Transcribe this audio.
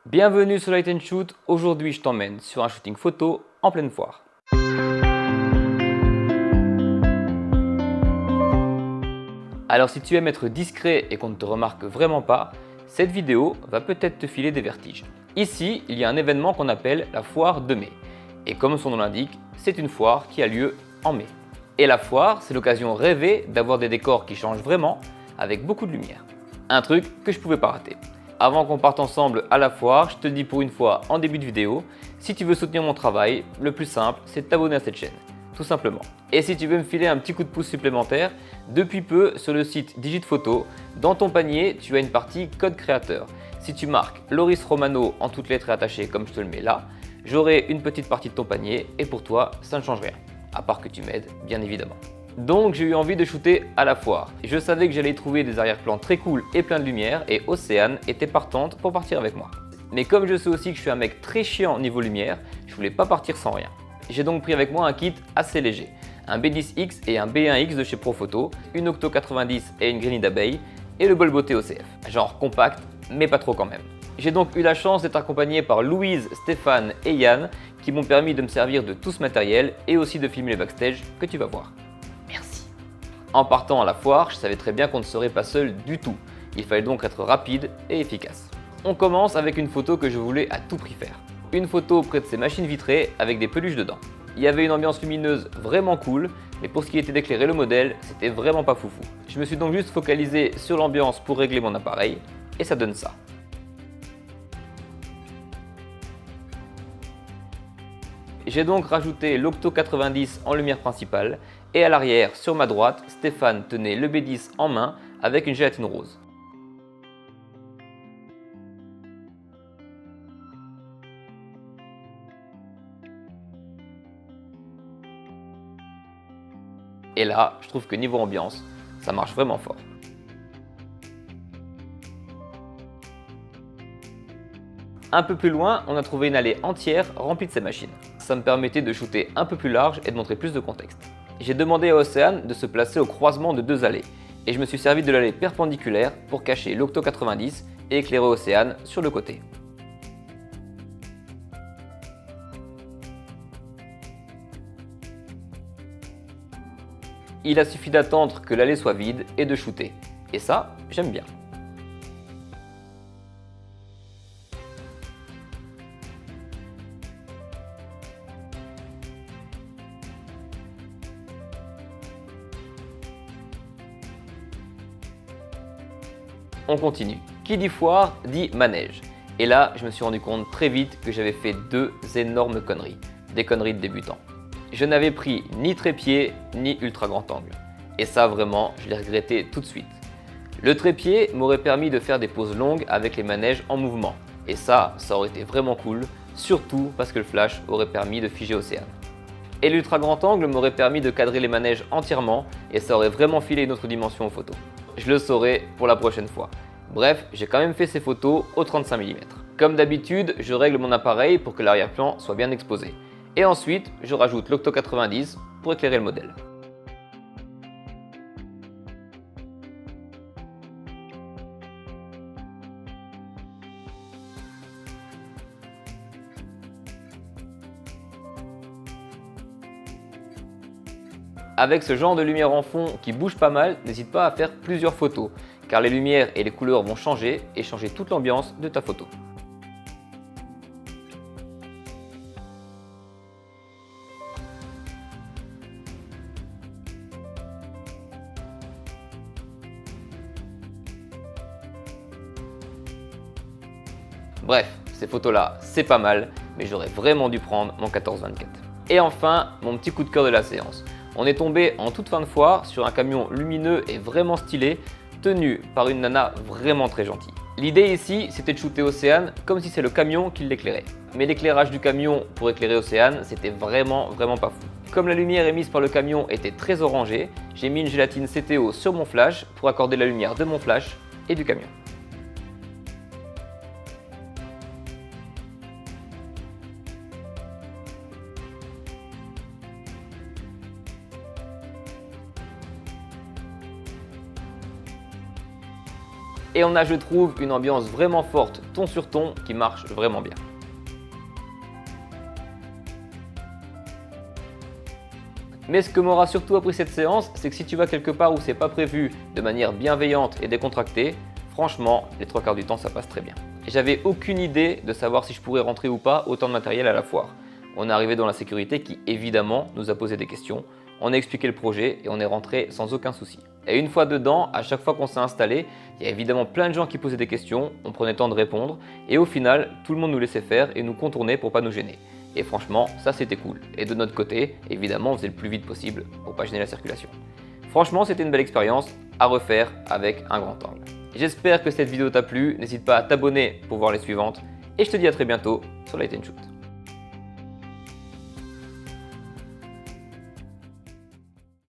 Bienvenue sur Light & Shoot, aujourd'hui je t'emmène sur un shooting photo en pleine foire. Alors si tu aimes être discret et qu'on ne te remarque vraiment pas, cette vidéo va peut-être te filer des vertiges. Ici, il y a un événement qu'on appelle la foire de mai. Et comme son nom l'indique, c'est une foire qui a lieu en mai. Et la foire, c'est l'occasion rêvée d'avoir des décors qui changent vraiment, avec beaucoup de lumière. Un truc que je pouvais pas rater. Avant qu'on parte ensemble à la foire, je te dis pour une fois en début de vidéo, si tu veux soutenir mon travail, le plus simple, c'est de t'abonner à cette chaîne. Tout simplement. Et si tu veux me filer un petit coup de pouce supplémentaire, depuis peu sur le site Digitphoto, dans ton panier, tu as une partie code créateur. Si tu marques Loris Romano en toutes lettres et attachées comme je te le mets là, j'aurai une petite partie de ton panier et pour toi, ça ne change rien. À part que tu m'aides, bien évidemment. Donc j'ai eu envie de shooter à la foire. Je savais que j'allais y trouver des arrière-plans très cool et plein de lumière et Océane était partante pour partir avec moi. Mais comme je sais aussi que je suis un mec très chiant niveau lumière, je voulais pas partir sans rien. J'ai donc pris avec moi un kit assez léger. Un B10X et un B1X de chez Profoto, une Octo 90 et une grille d'abeille et le bol beauté OCF. Genre compact mais pas trop quand même. J'ai donc eu la chance d'être accompagné par Louise, Stéphane et Yann qui m'ont permis de me servir de tout ce matériel et aussi de filmer les backstage que tu vas voir. Merci. En partant à la foire, je savais très bien qu'on ne serait pas seul du tout. Il fallait donc être rapide et efficace. On commence avec une photo que je voulais à tout prix faire. Une photo près de ces machines vitrées avec des peluches dedans. Il y avait une ambiance lumineuse vraiment cool, mais pour ce qui était d'éclairer le modèle, c'était vraiment pas foufou. Je me suis donc juste focalisé sur l'ambiance pour régler mon appareil, et ça donne ça. J'ai donc rajouté l'Octo 90 en lumière principale, et à l'arrière, sur ma droite, Stéphane tenait le B10 en main avec une gélatine rose. Et là, je trouve que niveau ambiance, ça marche vraiment fort. Un peu plus loin, on a trouvé une allée entière remplie de ces machines. Ça me permettait de shooter un peu plus large et de montrer plus de contexte. J'ai demandé à Océane de se placer au croisement de deux allées, et je me suis servi de l'allée perpendiculaire pour cacher l'Octo 90 et éclairer Océane sur le côté. Il a suffi d'attendre que l'allée soit vide et de shooter. Et ça, j'aime bien. On continue. Qui dit foire dit manège. Et là, je me suis rendu compte très vite que j'avais fait deux énormes conneries. Des conneries de débutant. Je n'avais pris ni trépied ni ultra grand angle. Et ça vraiment, je l'ai regretté tout de suite. Le trépied m'aurait permis de faire des pauses longues avec les manèges en mouvement. Et ça aurait été vraiment cool, surtout parce que le flash aurait permis de figer Océane. Et l'ultra grand angle m'aurait permis de cadrer les manèges entièrement et ça aurait vraiment filé une autre dimension aux photos. Je le saurai pour la prochaine fois. Bref, j'ai quand même fait ces photos au 35 mm. Comme d'habitude, je règle mon appareil pour que l'arrière-plan soit bien exposé. Et ensuite, je rajoute l'Octo 90 pour éclairer le modèle. Avec ce genre de lumière en fond qui bouge pas mal, n'hésite pas à faire plusieurs photos, car les lumières et les couleurs vont changer et changer toute l'ambiance de ta photo. Bref, ces photos-là, c'est pas mal, mais j'aurais vraiment dû prendre mon 14-24. Et enfin, mon petit coup de cœur de la séance. On est tombé en toute fin de foire sur un camion lumineux et vraiment stylé, tenu par une nana vraiment très gentille. L'idée ici, c'était de shooter Océane comme si c'est le camion qui l'éclairait. Mais l'éclairage du camion pour éclairer Océane, c'était vraiment pas fou. Comme la lumière émise par le camion était très orangée, j'ai mis une gélatine CTO sur mon flash pour accorder la lumière de mon flash et du camion. Et on a, je trouve, une ambiance vraiment forte, ton sur ton, qui marche vraiment bien. Mais ce que m'aura surtout appris cette séance, c'est que si tu vas quelque part où c'est pas prévu de manière bienveillante et décontractée, franchement, les 3/4 du temps, ça passe très bien. Et j'avais aucune idée de savoir si je pourrais rentrer ou pas autant de matériel à la foire. On est arrivé dans la sécurité qui, évidemment, nous a posé des questions. On a expliqué le projet et on est rentré sans aucun souci. Et une fois dedans, à chaque fois qu'on s'est installé, il y a évidemment plein de gens qui posaient des questions, on prenait le temps de répondre et au final, tout le monde nous laissait faire et nous contournait pour pas nous gêner. Et franchement, ça c'était cool. Et de notre côté, évidemment, on faisait le plus vite possible pour pas gêner la circulation. Franchement, c'était une belle expérience à refaire avec un grand angle. J'espère que cette vidéo t'a plu, n'hésite pas à t'abonner pour voir les suivantes et je te dis à très bientôt sur Light & Shoot.